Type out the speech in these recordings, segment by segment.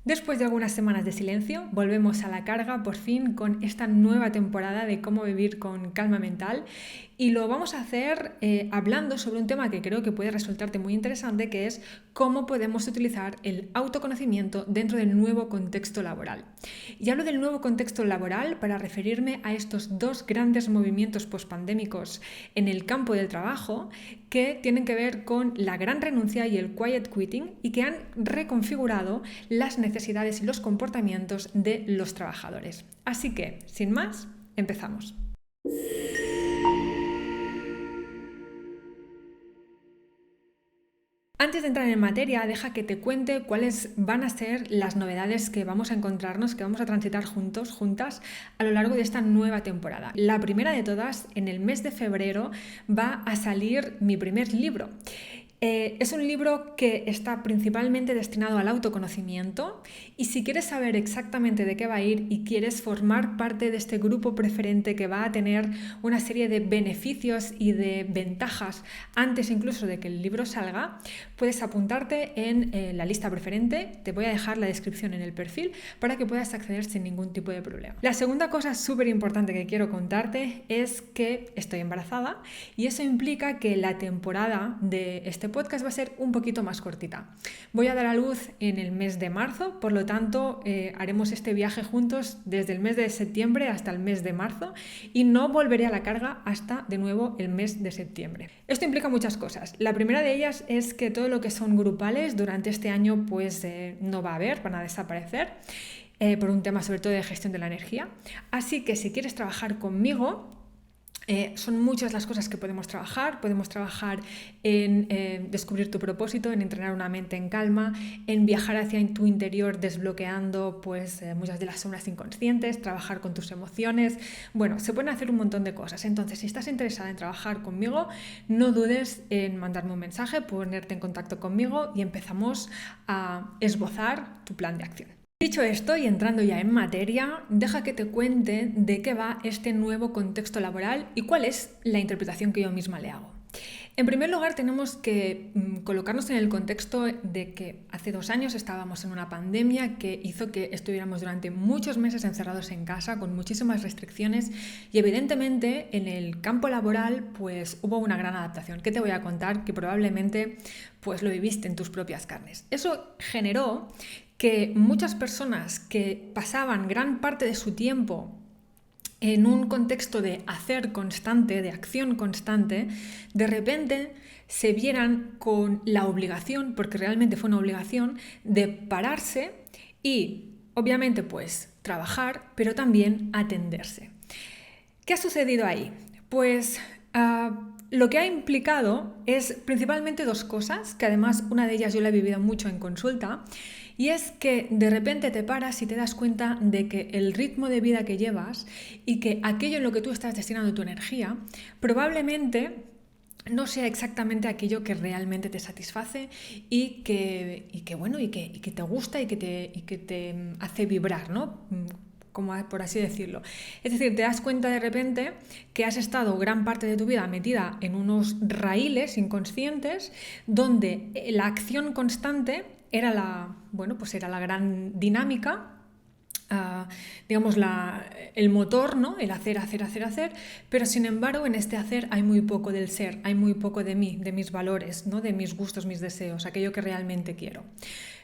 Después de algunas semanas de silencio, volvemos a la carga por fin con esta nueva temporada de cómo vivir con calma mental y lo vamos a hacer hablando sobre un tema que creo que puede resultarte muy interesante, que es cómo podemos utilizar el autoconocimiento dentro del nuevo contexto laboral. Y hablo del nuevo contexto laboral para referirme a estos dos grandes movimientos pospandémicos en el campo del trabajo que tienen que ver con la gran renuncia y el quiet quitting y que han reconfigurado las necesidades y los comportamientos de los trabajadores. Así que, sin más, empezamos. Antes de entrar en materia, deja que te cuente cuáles van a ser las novedades que vamos a encontrarnos, que vamos a transitar juntos, juntas, a lo largo de esta nueva temporada. La primera de todas, en el mes de febrero, va a salir mi primer libro. Es un libro que está principalmente destinado al autoconocimiento y si quieres saber exactamente de qué va a ir y quieres formar parte de este grupo preferente que va a tener una serie de beneficios y de ventajas antes incluso de que el libro salga, puedes apuntarte en la lista preferente. Te voy a dejar la descripción en el perfil para que puedas acceder sin ningún tipo de problema. La segunda cosa súper importante que quiero contarte es que estoy embarazada y eso implica que la temporada de este podcast va a ser un poquito más cortita. Voy a dar a luz en el mes de marzo, por lo tanto haremos este viaje juntos desde el mes de septiembre hasta el mes de marzo y no volveré a la carga hasta de nuevo el mes de septiembre. Esto implica muchas cosas. La primera de ellas es que todo lo que son grupales durante este año pues no va a haber, van a desaparecer por un tema sobre todo de gestión de la energía. Así que si quieres trabajar conmigo, son muchas las cosas que podemos trabajar en descubrir tu propósito, en entrenar una mente en calma, en viajar hacia tu interior desbloqueando pues, muchas de las sombras inconscientes, trabajar con tus emociones. Bueno, se pueden hacer un montón de cosas. Entonces, si estás interesada en trabajar conmigo, no dudes en mandarme un mensaje, ponerte en contacto conmigo y empezamos a esbozar tu plan de acción. Dicho esto y entrando ya en materia, deja que te cuente de qué va este nuevo contexto laboral y cuál es la interpretación que yo misma le hago. En primer lugar, tenemos que colocarnos en el contexto de que hace 2 años estábamos en una pandemia que hizo que estuviéramos durante muchos meses encerrados en casa con muchísimas restricciones y evidentemente en el campo laboral pues hubo una gran adaptación. ¿Qué te voy a contar? Que probablemente pues lo viviste en tus propias carnes. Eso generó que muchas personas que pasaban gran parte de su tiempo en un contexto de hacer constante, de acción constante, de repente se vieran con la obligación, porque realmente fue una obligación, de pararse y, obviamente, pues trabajar, pero también atenderse. ¿Qué ha sucedido ahí? Pues lo que ha implicado es principalmente 2 cosas, que además una de ellas yo la he vivido mucho en consulta, y es que de repente te paras y te das cuenta de que el ritmo de vida que llevas y que aquello en lo que tú estás destinando tu energía probablemente no sea exactamente aquello que realmente te satisface y que te gusta y que te hace vibrar, ¿no? Como por así decirlo. Es decir, te das cuenta de repente que has estado gran parte de tu vida metida en unos raíles inconscientes donde la acción constante era la gran dinámica, digamos el motor, ¿no? El hacer, pero sin embargo en este hacer hay muy poco del ser, hay muy poco de mí, de mis valores, ¿no? De mis gustos, mis deseos, aquello que realmente quiero.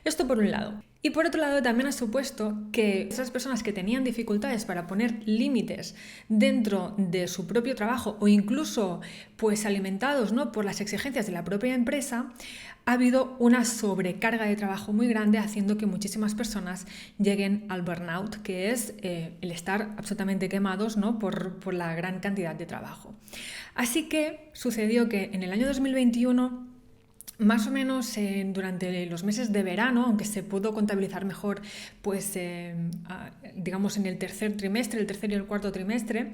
Esto por un lado. Y por otro lado también ha supuesto que esas personas que tenían dificultades para poner límites dentro de su propio trabajo o incluso pues alimentados, ¿no? por las exigencias de la propia empresa, ha habido una sobrecarga de trabajo muy grande haciendo que muchísimas personas lleguen al burnout, que es el estar absolutamente quemados, ¿no? por la gran cantidad de trabajo. Así que sucedió que en el año 2021 más o menos durante los meses de verano, aunque se pudo contabilizar mejor, pues digamos en el tercer trimestre, el tercer y el cuarto trimestre,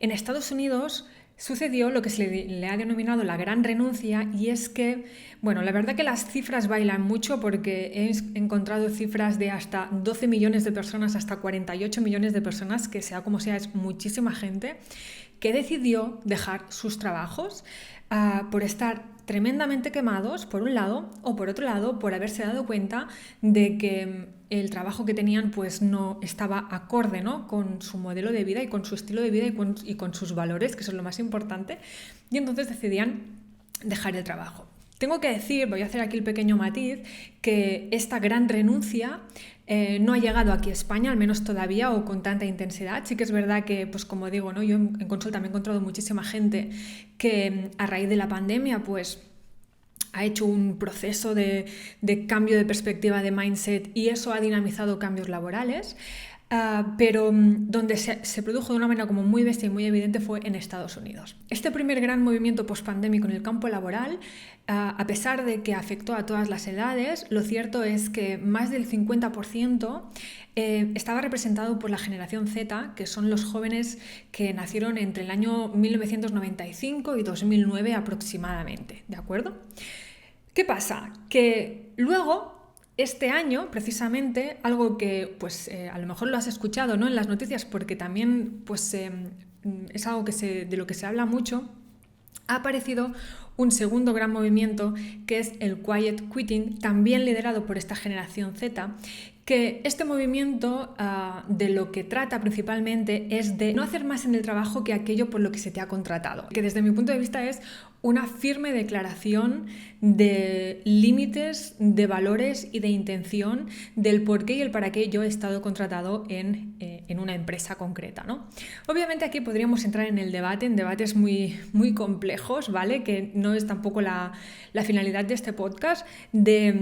en Estados Unidos sucedió lo que se le ha denominado la gran renuncia y es que, bueno, la verdad que las cifras bailan mucho porque he encontrado cifras de hasta 12 millones de personas, hasta 48 millones de personas, que sea como sea, es muchísima gente, que decidió dejar sus trabajos por estar tremendamente quemados, por un lado, o por otro lado, por haberse dado cuenta de que el trabajo que tenían pues no estaba acorde, ¿no?, con su modelo de vida y con su estilo de vida y con sus valores, que eso es lo más importante, y entonces decidían dejar el trabajo. Tengo que decir, voy a hacer aquí el pequeño matiz, que esta gran renuncia no ha llegado aquí a España, al menos todavía, o con tanta intensidad. Sí que es verdad que, pues como digo, ¿no?, yo en consulta me he encontrado muchísima gente que a raíz de la pandemia pues ha hecho un proceso de cambio de perspectiva, de mindset, y eso ha dinamizado cambios laborales. Pero donde se produjo de una manera como muy bestia y muy evidente fue en Estados Unidos. Este primer gran movimiento post-pandémico en el campo laboral, a pesar de que afectó a todas las edades, lo cierto es que más del 50% estaba representado por la generación Z, que son los jóvenes que nacieron entre el año 1995 y 2009 aproximadamente, ¿de acuerdo? ¿Qué pasa? Que luego, este año, precisamente, algo que pues a lo mejor lo has escuchado, ¿no?, en las noticias, porque también pues, es algo de lo que se habla mucho, ha aparecido un segundo gran movimiento que es el Quiet Quitting, también liderado por esta generación Z, que este movimiento de lo que trata principalmente es de no hacer más en el trabajo que aquello por lo que se te ha contratado, que desde mi punto de vista es una firme declaración de límites, de valores y de intención del por qué y el para qué yo he estado contratado en una empresa concreta, ¿no? Obviamente aquí podríamos entrar en debates muy, muy complejos, ¿vale?, que no es tampoco la finalidad de este podcast, de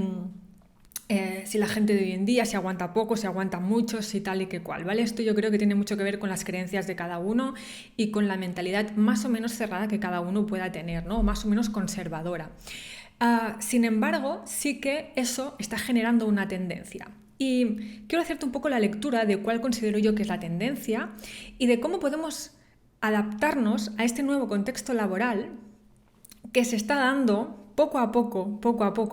si la gente de hoy en día, si aguanta poco, si aguanta mucho, si tal y que cual, ¿vale? Esto yo creo que tiene mucho que ver con las creencias de cada uno y con la mentalidad más o menos cerrada que cada uno pueda tener, ¿no?, más o menos conservadora. Sin embargo, sí que eso está generando una tendencia. Y quiero hacerte un poco la lectura de cuál considero yo que es la tendencia y de cómo podemos adaptarnos a este nuevo contexto laboral que se está dando poco a poco,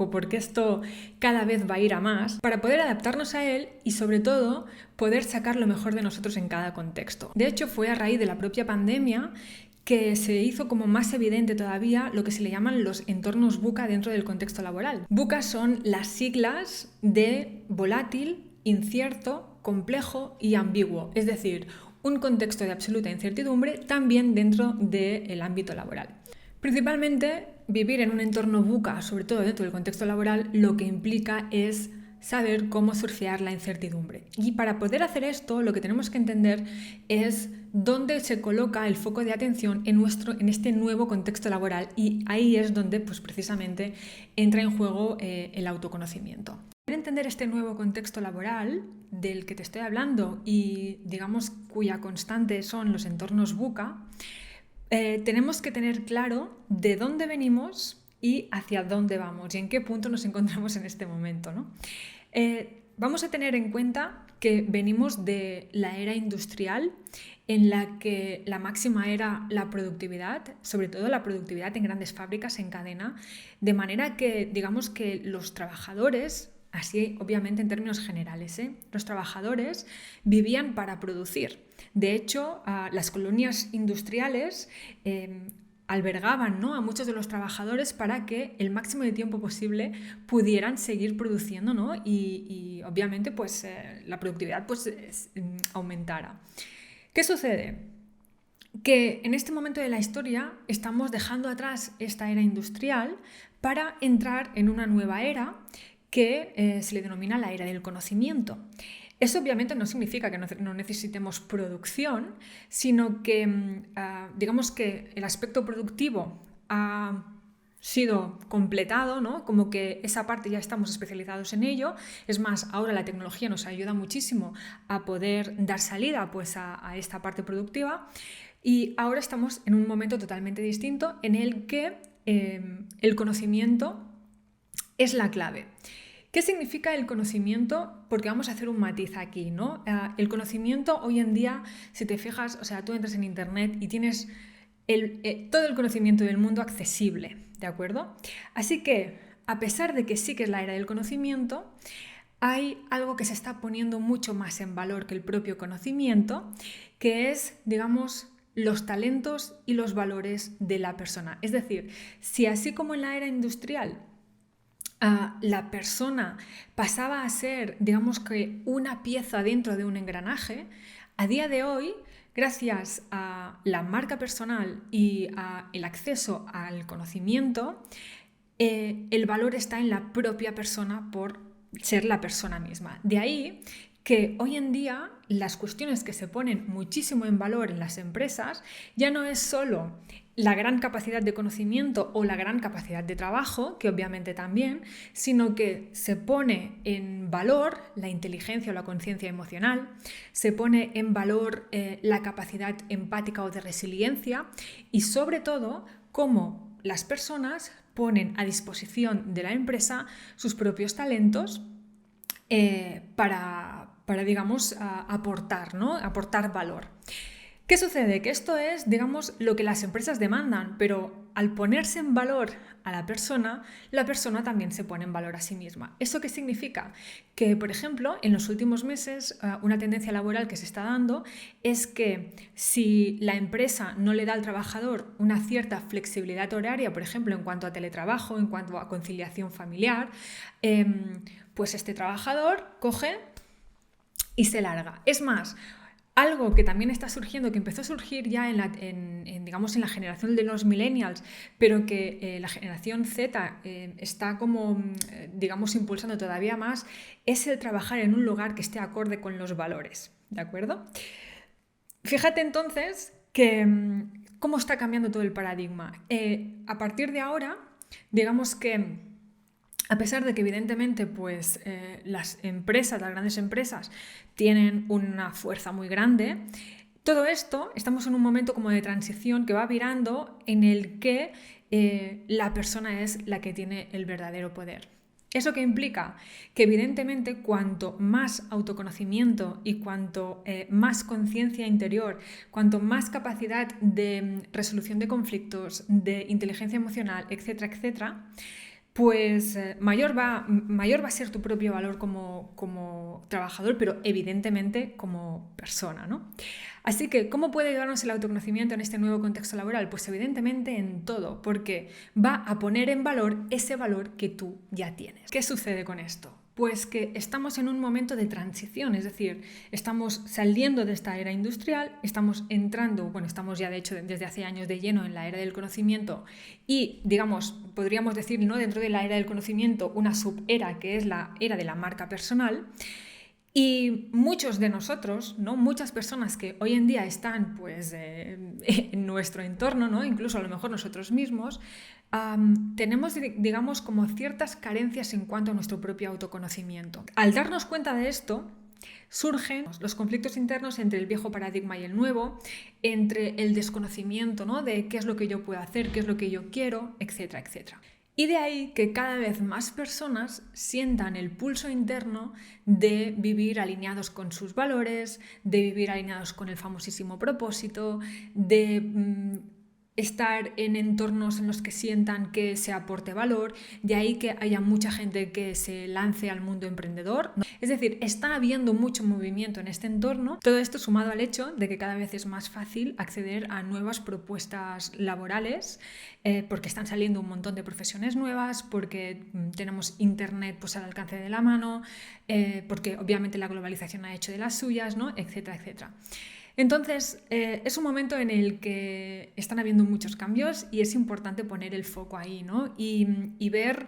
porque esto cada vez va a ir a más, para poder adaptarnos a él y sobre todo poder sacar lo mejor de nosotros en cada contexto. De hecho, fue a raíz de la propia pandemia que se hizo como más evidente todavía lo que se le llaman los entornos VUCA dentro del contexto laboral. VUCA son las siglas de volátil, incierto, complejo y ambiguo, es decir, un contexto de absoluta incertidumbre también dentro del ámbito laboral. Principalmente, vivir en un entorno VUCA, sobre todo dentro del contexto laboral, lo que implica es saber cómo surfear la incertidumbre. Y para poder hacer esto, lo que tenemos que entender es dónde se coloca el foco de atención en este nuevo contexto laboral, y ahí es donde pues, precisamente entra en juego el autoconocimiento. Para entender este nuevo contexto laboral del que te estoy hablando y digamos cuya constante son los entornos VUCA, tenemos que tener claro de dónde venimos y hacia dónde vamos y en qué punto nos encontramos en este momento, ¿no? Vamos a tener en cuenta que venimos de la era industrial, en la que la máxima era la productividad, sobre todo la productividad en grandes fábricas en cadena, de manera que digamos que los trabajadores, así obviamente en términos generales, los trabajadores vivían para producir. De hecho, las colonias industriales albergaban, ¿no?, a muchos de los trabajadores para que el máximo de tiempo posible pudieran seguir produciendo, ¿no?, y obviamente pues, la productividad pues, aumentara. ¿Qué sucede? Que en este momento de la historia estamos dejando atrás esta era industrial para entrar en una nueva era que se le denomina la era del conocimiento. Eso obviamente no significa que no necesitemos producción, sino que digamos que el aspecto productivo ha sido completado, ¿no?, como que esa parte ya estamos especializados en ello. Es más, ahora la tecnología nos ayuda muchísimo a poder dar salida pues, a esta parte productiva, y ahora estamos en un momento totalmente distinto en el que el conocimiento es la clave. ¿Qué significa el conocimiento? Porque vamos a hacer un matiz aquí, ¿no? El conocimiento hoy en día, si te fijas, o sea, tú entras en internet y tienes todo el conocimiento del mundo accesible, ¿de acuerdo? Así que, a pesar de que sí que es la era del conocimiento, hay algo que se está poniendo mucho más en valor que el propio conocimiento, que es, digamos, los talentos y los valores de la persona. Es decir, si así como en la era industrial la persona pasaba a ser, digamos que, una pieza dentro de un engranaje, a día de hoy, gracias a la marca personal y al acceso al conocimiento, el valor está en la propia persona por ser la persona misma. De ahí que hoy en día las cuestiones que se ponen muchísimo en valor en las empresas ya no es solo la gran capacidad de conocimiento o la gran capacidad de trabajo, que obviamente también, sino que se pone en valor la inteligencia o la conciencia emocional, se pone en valor la capacidad empática o de resiliencia y sobre todo cómo las personas ponen a disposición de la empresa sus propios talentos para digamos, aportar, ¿no? Aportar valor. ¿Qué sucede? Que esto es, digamos, lo que las empresas demandan, pero al ponerse en valor a la persona también se pone en valor a sí misma. ¿Eso qué significa? Que, por ejemplo, en los últimos meses, una tendencia laboral que se está dando es que si la empresa no le da al trabajador una cierta flexibilidad horaria, por ejemplo, en cuanto a teletrabajo, en cuanto a conciliación familiar, pues este trabajador coge y se larga. Es más, algo que también está surgiendo, que empezó a surgir ya digamos, en la generación de los millennials, pero que la generación Z está como, digamos, impulsando todavía más, es el trabajar en un lugar que esté acorde con los valores, ¿de acuerdo? Fíjate entonces que cómo está cambiando todo el paradigma. A partir de ahora, digamos que a pesar de que evidentemente pues, las grandes empresas, tienen una fuerza muy grande, todo esto estamos en un momento como de transición que va virando en el que la persona es la que tiene el verdadero poder. ¿Eso qué implica? Que evidentemente cuanto más autoconocimiento y cuanto más conciencia interior, cuanto más capacidad de resolución de conflictos, de inteligencia emocional, etcétera, etcétera, pues mayor va a ser tu propio valor como trabajador, pero evidentemente como persona, ¿no? Así que, ¿cómo puede ayudarnos el autoconocimiento en este nuevo contexto laboral? Pues evidentemente en todo, porque va a poner en valor ese valor que tú ya tienes. ¿Qué sucede con esto? Pues que estamos en un momento de transición, es decir, estamos saliendo de esta era industrial, estamos entrando, bueno, estamos ya de hecho desde hace años de lleno en la era del conocimiento y, digamos, podríamos decir, ¿no?, dentro de la era del conocimiento una subera que es la era de la marca personal. Y muchos de nosotros, ¿no?, muchas personas que hoy en día están pues, en nuestro entorno, ¿no?, incluso a lo mejor nosotros mismos, tenemos, digamos, como ciertas carencias en cuanto a nuestro propio autoconocimiento. Al darnos cuenta de esto, surgen los conflictos internos entre el viejo paradigma y el nuevo, entre el desconocimiento, ¿no?, de qué es lo que yo puedo hacer, qué es lo que yo quiero, etcétera, etcétera. Y de ahí que cada vez más personas sientan el pulso interno de vivir alineados con sus valores, de vivir alineados con el famosísimo propósito, de estar en entornos en los que sientan que se aporte valor, de ahí que haya mucha gente que se lance al mundo emprendedor. Es decir, está habiendo mucho movimiento en este entorno, todo esto sumado al hecho de que cada vez es más fácil acceder a nuevas propuestas laborales, porque están saliendo un montón de profesiones nuevas, porque tenemos internet pues, al alcance de la mano, porque obviamente la globalización ha hecho de las suyas, ¿no?, etcétera, etcétera. Entonces, es un momento en el que están habiendo muchos cambios y es importante poner el foco ahí, ¿no?, y ver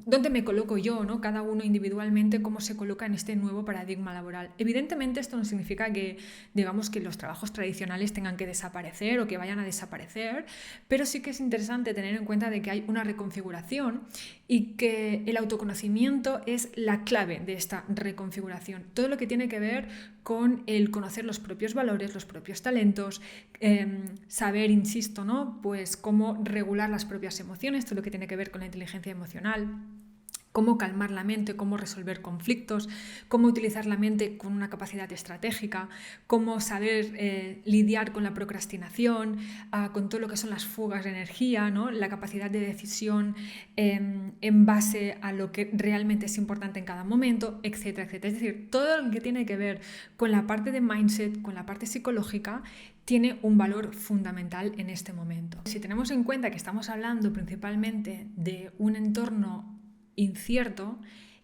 dónde me coloco yo, ¿no?, cada uno individualmente, cómo se coloca en este nuevo paradigma laboral. Evidentemente, esto no significa que, digamos, que los trabajos tradicionales tengan que desaparecer o que vayan a desaparecer, pero sí que es interesante tener en cuenta de que hay una reconfiguración y que el autoconocimiento es la clave de esta reconfiguración. Todo lo que tiene que ver con el conocer los propios valores, los propios talentos, saber, insisto, ¿no?, pues cómo regular las propias emociones, todo lo que tiene que ver con la inteligencia emocional. cómo calmar la mente, cómo resolver conflictos, cómo utilizar la mente con una capacidad estratégica, cómo saber lidiar con la procrastinación, con todo lo que son las fugas de energía, ¿no? La capacidad de decisión en base a lo que realmente es importante en cada momento, etcétera, etcétera. Es decir, todo lo que tiene que ver con la parte de mindset, con la parte psicológica, tiene un valor fundamental en este momento. Si tenemos en cuenta que estamos hablando principalmente de un entorno incierto,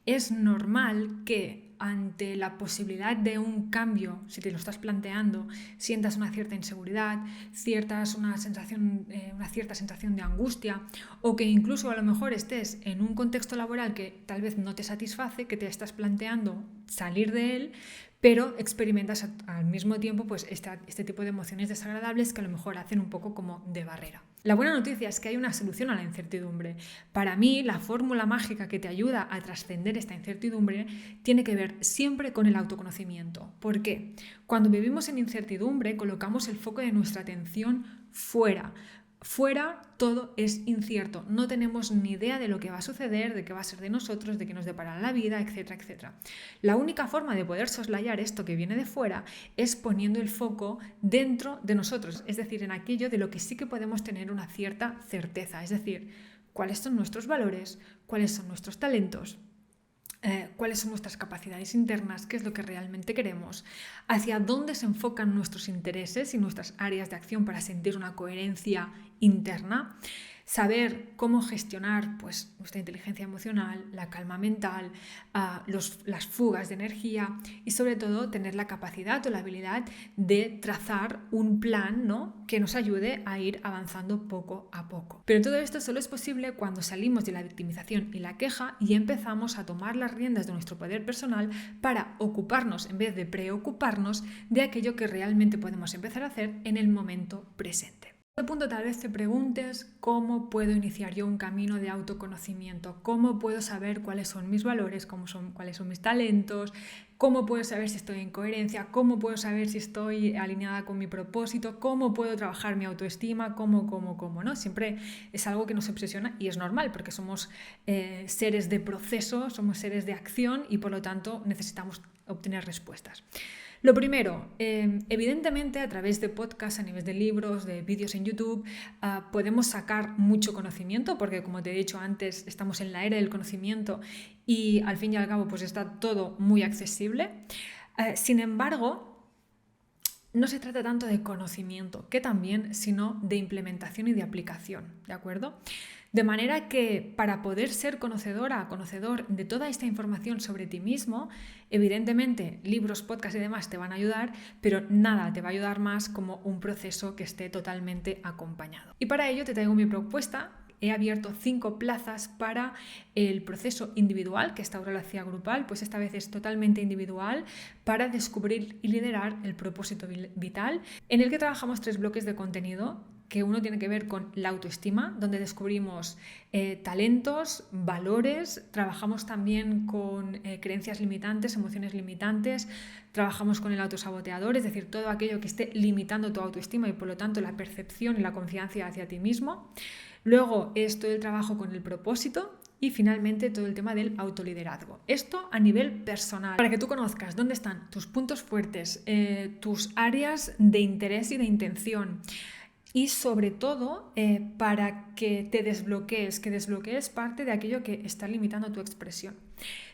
es normal que ante la posibilidad de un cambio, si te lo estás planteando, sientas una cierta inseguridad, una cierta sensación de angustia, o que incluso a lo mejor estés en un contexto laboral que tal vez no te satisface, que te estás planteando salir de él, pero experimentas al mismo tiempo pues, este tipo de emociones desagradables que a lo mejor hacen un poco como de barrera. La buena noticia es que hay una solución a la incertidumbre. Para mí, la fórmula mágica que te ayuda a trascender esta incertidumbre tiene que ver siempre con el autoconocimiento. ¿Por qué? Cuando vivimos en incertidumbre, colocamos el foco de nuestra atención fuera. Fuera todo es incierto, no tenemos ni idea de lo que va a suceder, de qué va a ser de nosotros, de qué nos deparará la vida, etcétera, etcétera. La única forma de poder soslayar esto que viene de fuera es poniendo el foco dentro de nosotros, es decir, en aquello de lo que sí que podemos tener una cierta certeza, es decir, cuáles son nuestros valores, cuáles son nuestros talentos, cuáles son nuestras capacidades internas, qué es lo que realmente queremos, hacia dónde se enfocan nuestros intereses y nuestras áreas de acción para sentir una coherencia interna, saber cómo gestionar pues, nuestra inteligencia emocional, la calma mental, las fugas de energía y sobre todo tener la capacidad o la habilidad de trazar un plan, ¿no?, que nos ayude a ir avanzando poco a poco. Pero todo esto solo es posible cuando salimos de la victimización y la queja y empezamos a tomar las riendas de nuestro poder personal para ocuparnos, en vez de preocuparnos, de aquello que realmente podemos empezar a hacer en el momento presente. En este punto tal vez te preguntes cómo puedo iniciar yo un camino de autoconocimiento, cómo puedo saber cuáles son mis valores, cuáles son mis talentos, cómo puedo saber si estoy en coherencia, cómo puedo saber si estoy alineada con mi propósito, cómo puedo trabajar mi autoestima, cómo, ¿no? Siempre es algo que nos obsesiona y es normal porque somos seres de proceso, somos seres de acción y por lo tanto necesitamos obtener respuestas. Lo primero, evidentemente a través de podcasts, a nivel de libros, de vídeos en YouTube, podemos sacar mucho conocimiento porque, como te he dicho antes, estamos en la era del conocimiento y al fin y al cabo pues está todo muy accesible. Sin embargo, no se trata tanto de conocimiento que también, sino de implementación y de aplicación, ¿de acuerdo? De manera que para poder ser conocedor de toda esta información sobre ti mismo, evidentemente libros, podcasts y demás te van a ayudar, pero nada te va a ayudar más como un proceso que esté totalmente acompañado. Y para ello te traigo mi propuesta. He abierto 5 plazas para el proceso individual, que esta ahora lo hacía grupal, pues esta vez es totalmente individual, para descubrir y liderar el propósito vital, en el que trabajamos 3 bloques de contenido, que uno tiene que ver con la autoestima, donde descubrimos talentos, valores, trabajamos también con creencias limitantes, emociones limitantes, trabajamos con el autosaboteador, es decir, todo aquello que esté limitando tu autoestima y por lo tanto la percepción y la confianza hacia ti mismo. Luego es todo el trabajo con el propósito y finalmente todo el tema del autoliderazgo. Esto a nivel personal, para que tú conozcas dónde están tus puntos fuertes, tus áreas de interés y de intención. Y sobre todo para que te desbloquees parte de aquello que está limitando tu expresión.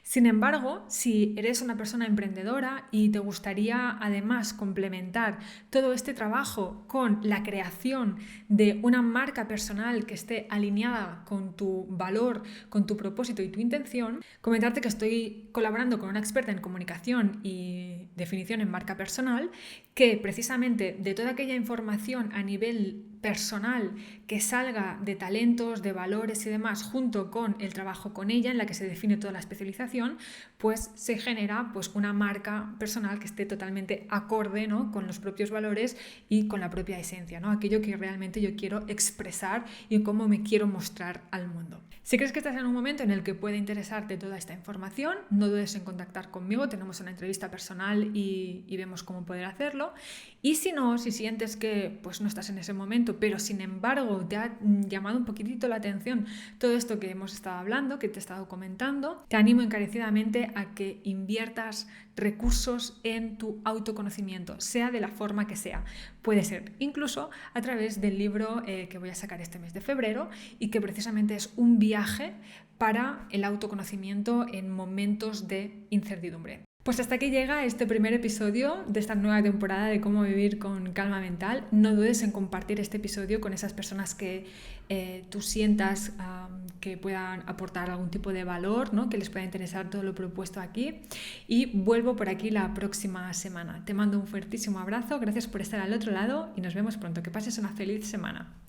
Sin embargo, si eres una persona emprendedora y te gustaría además complementar todo este trabajo con la creación de una marca personal que esté alineada con tu valor, con tu propósito y tu intención, comentarte que estoy colaborando con una experta en comunicación y definición en marca personal que precisamente de toda aquella información a nivel personal que salga de talentos, de valores y demás, junto con el trabajo con ella, en la que se define toda la especialización, pues se genera pues, una marca personal que esté totalmente acorde, ¿no?, con los propios valores y con la propia esencia, ¿no?, aquello que realmente yo quiero expresar y cómo me quiero mostrar al mundo. Si crees que estás en un momento en el que puede interesarte toda esta información, no dudes en contactar conmigo, tenemos una entrevista personal y vemos cómo poder hacerlo. Y si no, si sientes que pues, no estás en ese momento, momento, pero sin embargo te ha llamado un poquitito la atención todo esto que hemos estado hablando, que te he estado comentando, te animo encarecidamente a que inviertas recursos en tu autoconocimiento, sea de la forma que sea. Puede ser incluso a través del libro que voy a sacar este mes de febrero y que precisamente es un viaje para el autoconocimiento en momentos de incertidumbre. Pues hasta aquí llega este primer episodio de esta nueva temporada de cómo vivir con calma mental. No dudes en compartir este episodio con esas personas que tú sientas que puedan aportar algún tipo de valor, ¿no? Que les pueda interesar todo lo propuesto aquí. Y vuelvo por aquí la próxima semana. Te mando un fuertísimo abrazo, gracias por estar al otro lado y nos vemos pronto. Que pases una feliz semana.